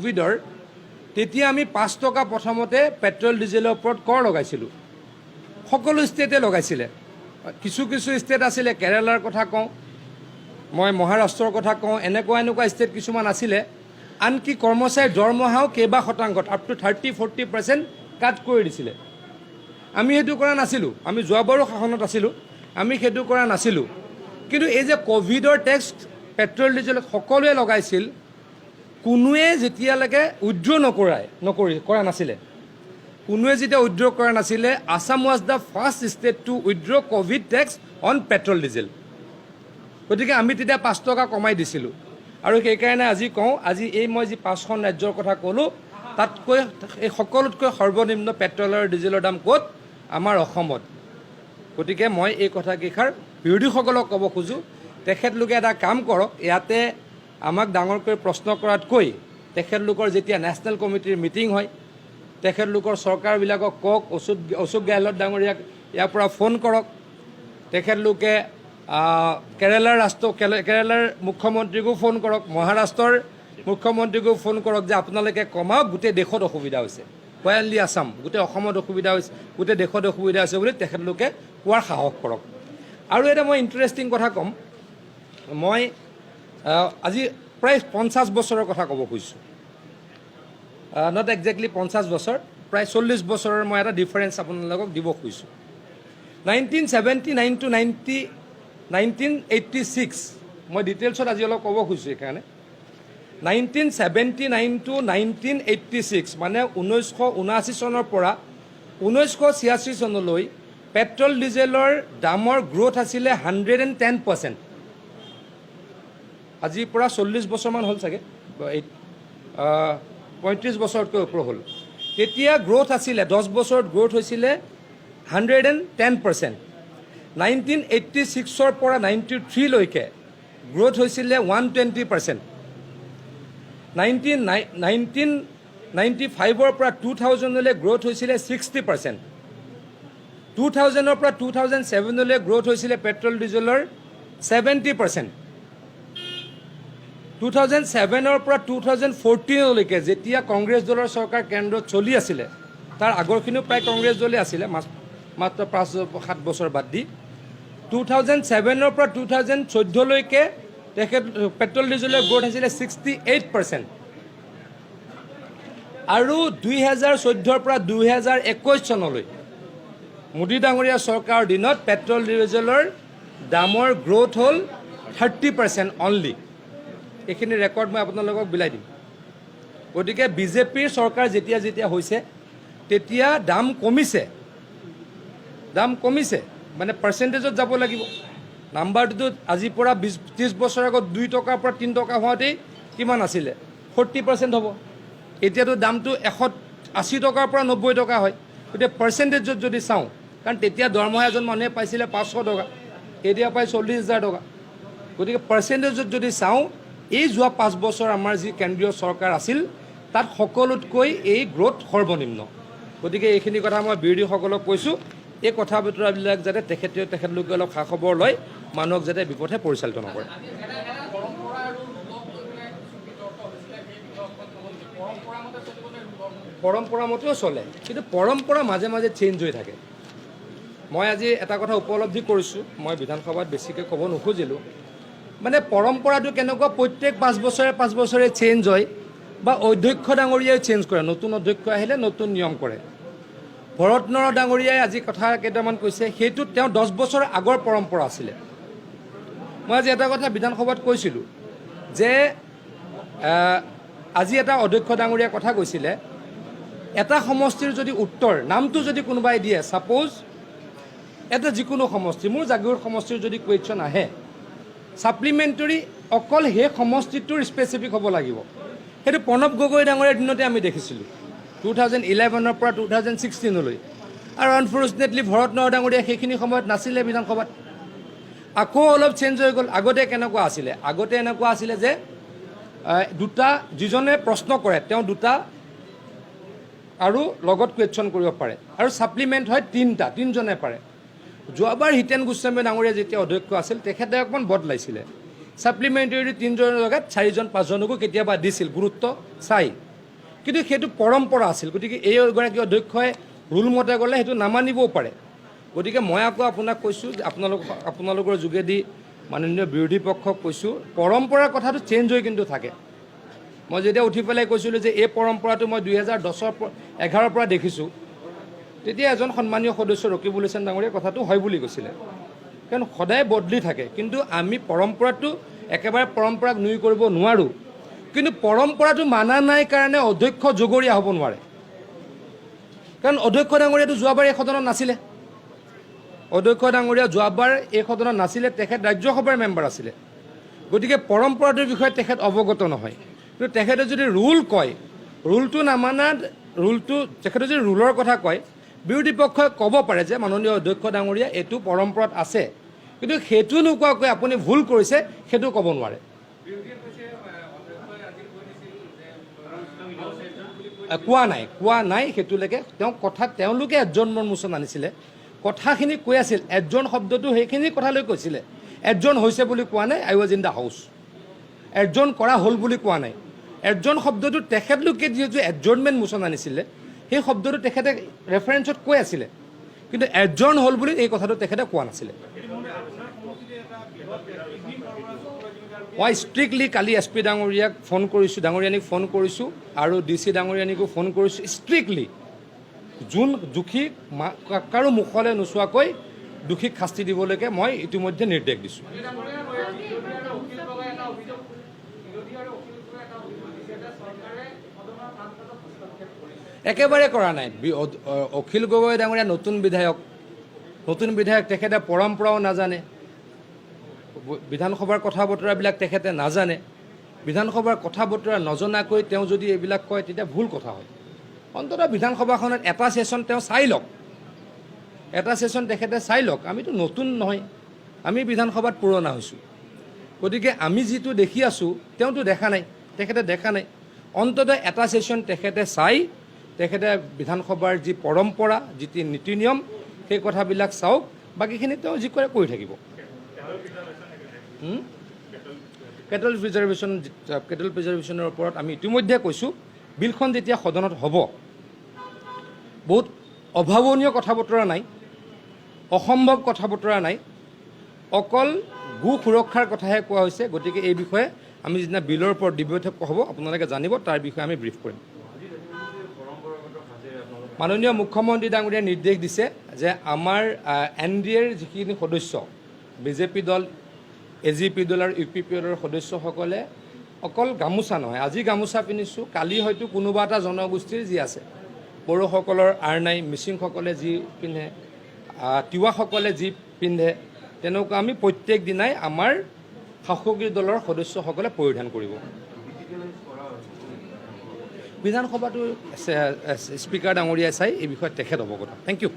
কোভিডৰ তেতিয়া আমি 5 টকা প্ৰথমতে পেট্ৰল ডিজেলৰ ওপৰত কৰ লগাইছিলোঁ সকলো ষ্টেটে লগাইছিলে কিছু ষ্টেট আছিলে কেৰালাৰ কথা কওঁ মই মহাৰাষ্ট্ৰৰ কথা কওঁ এনেকুৱা ষ্টেট কিছুমান আছিলে আনকি কৰ্মচাৰীৰ দৰমহাও কেইবা শতাংশত আপ টু 30-40% কাট কৰি দিছিলে আমি সেইটো কৰা নাছিলোঁ আমি যোৱাবাৰো শাসনত আছিলোঁ আমি সেইটো কৰা নাছিলোঁ কিন্তু এই যে কোভিডৰ টেক্স পেট্ৰল ডিজেলত সকলোৱে লগাইছিল কোনোৱে যেতিয়ালৈকে উইথড্ৰ কৰা নাছিলে কোনোৱে যেতিয়া উইথড্ৰ কৰা নাছিলে Assam was the first state to withdraw covid tax on petrol diesel গতিকে আমি তেতিয়া 5 টকা কমাই দিছিলোঁ আৰু সেইকাৰণে আজি কওঁ আজি এই মই যি 5খন ৰাজ্যৰ কথা ক'লোঁ তাতকৈ এই সকলোতকৈ সৰ্বনিম্ন পেট্ৰল আৰু ডিজেলৰ দাম ক'ত আমাৰ অসমত গতিকে মই এই কথাকেইষাৰ বিৰোধীসকলক ক'ব খোজোঁ তেখেতলোকে এটা কাম কৰক ইয়াতে আমাক ডাঙৰকৈ প্ৰশ্ন কৰাতকৈ তেখেতলোকৰ যেতিয়া নেশ্যনেল কমিটিৰ মিটিং হয় তেখেতলোকৰ চৰকাৰবিলাকক কওক অশোক গেহলট ডাঙৰীয়াক ইয়াৰ পৰা ফোন কৰক তেখেতলোকে কেৰালাৰ মুখ্যমন্ত্ৰীকো ফোন কৰক মহাৰাষ্ট্ৰৰ মুখ্যমন্ত্ৰীকো ফোন কৰক যে আপোনালোকে কমাওক গোটেই দেশত অসুবিধা হৈছে অনলি আসাম গোটেই অসমত অসুবিধা হৈছে গোটেই দেশত অসুবিধা হৈছে বুলি তেখেতলোকে কোৱাৰ সাহস কৰক আৰু এটা মই ইণ্টাৰেষ্টিং কথা ক'ম মই আজি প্ৰায় 50 বছৰৰ কথা ক'ব খুজিছোঁ নট একজেক্টলি 50 বছৰ প্ৰায় 40 বছৰৰ মই এটা ডিফাৰেঞ্চ আপোনালোকক দিব খুজিছোঁ 1979 to 1986 মই ডিটেইলছত আজি অলপ ক'ব খুজিছোঁ সেইকাৰণে 1979 to 1986 মানে 1979 চনৰ পৰা 1986 চনলৈ পেট্ৰল ডিজেলৰ দামৰ গ্ৰোথ আছিলে 110%। আজিৰ পৰা 40 বছৰমান হ'ল চাগে 35 বছৰতকৈ ওপৰ হ'ল তেতিয়া গ্ৰোথ আছিলে 10 বছৰত গ্ৰোথ হৈছিলে 110%। 1986ৰ পৰা 93 লৈকে গ্ৰোথ হৈছিলে 120%। 1995ৰ পৰা 2000লৈ গ্ৰোথ হৈছিলে 60%। 2000ৰ পৰা 2007লৈ গ্ৰোথ হৈছিলে পেট্ৰল ডিজেলৰ 70%। 2007ৰ পৰা 2014লৈকে যেতিয়া কংগ্ৰেছ দলৰ চৰকাৰ কেন্দ্ৰত চলি আছিলে তাৰ আগৰখিনিও প্ৰায় কংগ্ৰেছ দলে আছিলে মাত্ৰ 5-7 বছৰ বাদ দি 2007ৰ পৰা 2014লৈকে তেখেত পেট্ৰল ডিজেলৰ গ্ৰোথ হৈছিলে 68%। আৰু 2014ৰ পৰা 2021 চনলৈ মোদী ডাঙৰীয়া চৰকাৰৰ দিনত পেট্ৰল ডিজেলৰ দামৰ গ্ৰোথ হ'ল 30% অনলি এইখিনি ৰেকৰ্ড মই আপোনালোকক বিলাই দিম গতিকে বিজেপিৰ চৰকাৰ যেতিয়া হৈছে তেতিয়া দাম কমিছে মানে পাৰ্চেণ্টেজত যাব লাগিব নাম্বাৰটো আজিৰ পৰা 20-30 বছৰ আগত 2 টকাৰ পৰা 3 টকা হোৱাতেই কিমান আছিলে 40% হ'ব এতিয়াতো দামটো 180 টকাৰ পৰা 90 টকা হয় গতিকে পাৰ্চেণ্টেজত যদি চাওঁ কাৰণ তেতিয়া দৰমহা এজন মানুহে পাইছিলে 500 টকা এতিয়া পাই 40,000 টকা গতিকে পাৰ্চেণ্টেজত যদি চাওঁ এই যোৱা 5 বছৰ আমাৰ যি কেন্দ্ৰীয় চৰকাৰ আছিল তাত সকলোতকৈ এই গ্ৰোথ সৰ্বনিম্ন গতিকে এইখিনি কথা মই বিৰোধীসকলক কৈছোঁ এই কথা বতৰাবিলাক যাতে তেখেতলোকে অলপ খা খবৰ লয় মানুহক যাতে বিপথে পৰিচালিত নকৰে পৰম্পৰা মতেও চলে কিন্তু পৰম্পৰা মাজে মাজে চেঞ্জ হৈ থাকে মই আজি এটা কথা উপলব্ধি কৰিছোঁ মই বিধানসভাত বেছিকৈ ক'ব নোখোজিলোঁ মানে পৰম্পৰাটো কেনেকুৱা প্ৰত্যেক 5 বছৰে চেঞ্জ হয় বা অধ্যক্ষ ডাঙৰীয়াই চেঞ্জ কৰে নতুন অধ্যক্ষ আহিলে নতুন নিয়ম কৰে ভৰতনৰ ডাঙৰীয়াই আজি কথা কেইটামান কৈছে সেইটো তেওঁ 10 বছৰ আগৰ পৰম্পৰা আছিলে মই আজি এটা কথা বিধানসভাত কৈছিলোঁ যে আজি এটা অধ্যক্ষ ডাঙৰীয়াই কথা কৈছিলে এটা সমষ্টিৰ যদি উত্তৰ নামটো যদি কোনোবাই দিয়ে ছাপ'জ এটা যিকোনো সমষ্টি মোৰ জাগিৰোড সমষ্টিৰ যদি কুৱেশ্যন আহে ছাপ্লিমেণ্টাৰী অকল সেই সমষ্টিটোৰ স্পেচিফিক হ'ব লাগিব সেইটো প্ৰণৱ গগৈ ডাঙৰীয়াৰ দিনতে আমি দেখিছিলোঁ 2011ৰ পৰা 2016লৈ আৰু আনফৰ্চুনেটলি ভৰতনৰ ডাঙৰীয়া সেইখিনি সময়ত নাছিলে বিধানসভাত আকৌ অলপ চেঞ্জ হৈ গ'ল আগতে কেনেকুৱা আছিলে আগতে এনেকুৱা আছিলে যে দুটা যিজনে প্ৰশ্ন কৰে তেওঁ দুটা আৰু লগত কুৱেশ্যন কৰিব পাৰে আৰু ছাপ্লিমেণ্ট হয় তিনিজনে পাৰে যোৱাবাৰ হিতেন গোস্বামী ডাঙৰীয়া যেতিয়া অধ্যক্ষ আছিল তেখেতে অকণমান বদলাইছিলে ছাপ্লিমেণ্টাৰী 3জনৰ লগত 4-5জনকো কেতিয়াবা দিছিল গুৰুত্ব চাই কিন্তু সেইটো পৰম্পৰা আছিল। গতিকে এইগৰাকী অধ্যক্ষই ৰুল মতে গ'লে সেইটো নামানিবও পাৰে। গতিকে মই আকৌ আপোনাক কৈছোঁ যে আপোনালোকৰ যোগেদি মাননীয় বিৰোধী পক্ষক কৈছোঁ, পৰম্পৰাৰ কথাটো চেঞ্জ হৈ কিন্তু থাকে। মই যেতিয়া উঠি পেলাই কৈছিলোঁ যে এই পৰম্পৰাটো মই 2011 পৰা দেখিছোঁ, তেতিয়া এজন সন্মানীয় সদস্য ৰকিবুল হুছেইন ডাঙৰীয়াই কথাটো হয় বুলি কৈছিলে। কাৰণ সদায় বদলি থাকে, কিন্তু আমি পৰম্পৰাটো একেবাৰে পৰম্পৰাক নুই কৰিব নোৱাৰোঁ। কিন্তু পৰম্পৰাটো মানা নাই কাৰণে অধ্যক্ষ জগৰীয়া হ'ব নোৱাৰে। কাৰণ অধ্যক্ষ ডাঙৰীয়াটো যোৱাবাৰ এই সদনত নাছিলে। অধ্যক্ষ ডাঙৰীয়া যোৱাবাৰ এই সদনত নাছিলে, তেখেত ৰাজ্যসভাৰ মেম্বাৰ আছিলে। গতিকে পৰম্পৰাটোৰ বিষয়ে তেখেত অৱগত নহয়। কিন্তু তেখেতে যদি ৰুল কয়, ৰুলটো নামানাত তেখেতে যদি ৰুলৰ কথা কয়, বিৰোধী পক্ষই ক'ব পাৰে যে মাননীয় অধ্যক্ষ ডাঙৰীয়া এইটো পৰম্পৰাত আছে, কিন্তু সেইটো নোকোৱাকৈ আপুনি ভুল কৰিছে সেইটো ক'ব নোৱাৰে। কোৱা নাই সেইটোলৈকে। তেওঁলোকে এডজৰ্ণমেণ্ট মোচন আনিছিলে, কথাখিনি কৈ আছিল। এডজৰ্ণ শব্দটো সেইখিনি কথালৈ কৈছিলে। এডজৰ্ণ হৈছে বুলি কোৱা নাই, আই ৱাজ ইন দ্য হাউচ। এডজৰ্ণ কৰা হ'ল বুলি কোৱা নাই। এডজৰ্ণ শব্দটো তেখেতলোকে যিহেতু এডজৰ্ণমেণ্ট মোচন আনিছিলে, সেই শব্দটো তেখেতে ৰেফাৰেঞ্চত কৈ আছিলে, কিন্তু এডজৰ্ণ হ'ল বুলি এই কথাটো তেখেতে কোৱা নাছিলে। মই ষ্ট্ৰিক্টলি কালি SP ডাঙৰীয়াক ফোন কৰিছোঁ, ডাঙৰীয়ানীক ফোন কৰিছোঁ, আৰু DC ডাঙৰীয়ানীকো ফোন কৰিছোঁ। ষ্ট্ৰিক্টলি যোন দোষী কাৰো মুখলৈ নোচোৱাকৈ দোষীক শাস্তি দিবলৈকে মই ইতিমধ্যে নিৰ্দেশ দিছোঁ। একেবাৰে কৰা নাই। অখিল গগৈ ডাঙৰীয়া নতুন বিধায়ক, তেখেতে পৰম্পৰাও নাজানে, বিধানসভাৰ কথা বতৰাবিলাক তেখেতে নাজানে। বিধানসভাৰ কথা বতৰা নজনাকৈ তেওঁ যদি এইবিলাক কয় তেতিয়া ভুল কথা হয়। অন্ততঃ বিধানসভাখনত এটা ছেশ্যন তেওঁ চাই লওক, তেখেতে চাই লওক। আমিতো নতুন নহয়, আমি বিধানসভাত পুৰণা হৈছোঁ। গতিকে আমি যিটো দেখি আছোঁ তেওঁতো দেখা নাই, তেখেতে দেখা নাই। অন্ততঃ এটা ছেশ্যন তেখেতে চাই, তেখেতে বিধানসভাৰ যি পৰম্পৰা, যি নীতি নিয়ম, সেই কথাবিলাক চাওক। বাকীখিনি তেওঁ যি কৰে কৰি থাকিব। কেটল প্ৰিজাৰ্ভেশ্যনৰ ওপৰত আমি ইতিমধ্যে কৈছোঁ, বিলখন যেতিয়া সদনত হ'ব, বহুত অভাৱনীয় কথা বতৰা নাই, অসম্ভৱ কথা বতৰা নাই, অকল গো সুৰক্ষাৰ কথাহে কোৱা হৈছে। গতিকে এই বিষয়ে আমি যিদিনা বিলৰ ওপৰত ডিবেট হ'ব আপোনালোকে জানিব, তাৰ বিষয়ে আমি ব্ৰিফ কৰিম। মাননীয় মুখ্যমন্ত্ৰী ডাঙৰীয়াই নিৰ্দেশ দিছে যে আমাৰ NDAৰ যিখিনি সদস্য, BJP দল, AGP দল আৰু UPP দলৰ সদস্যসকলে অকল গামোচা নহয়, আজি গামোচা পিন্ধিছোঁ, কালি হয়তো কোনোবা এটা জনগোষ্ঠীৰ যি আছে, বড়োসকলৰ আৰনাই, মিচিংসকলে যি পিন্ধে, তিৱাসকলে যি পিন্ধে, তেনেকুৱা আমি প্ৰত্যেক দিনাই আমাৰ শাসকীয় দলৰ সদস্যসকলে পৰিধান কৰিব। বিধানসভাটো স্পীকাৰ ডাঙৰীয়াই চাই এই বিষয়ে তেখেত অৱগত। Thank U.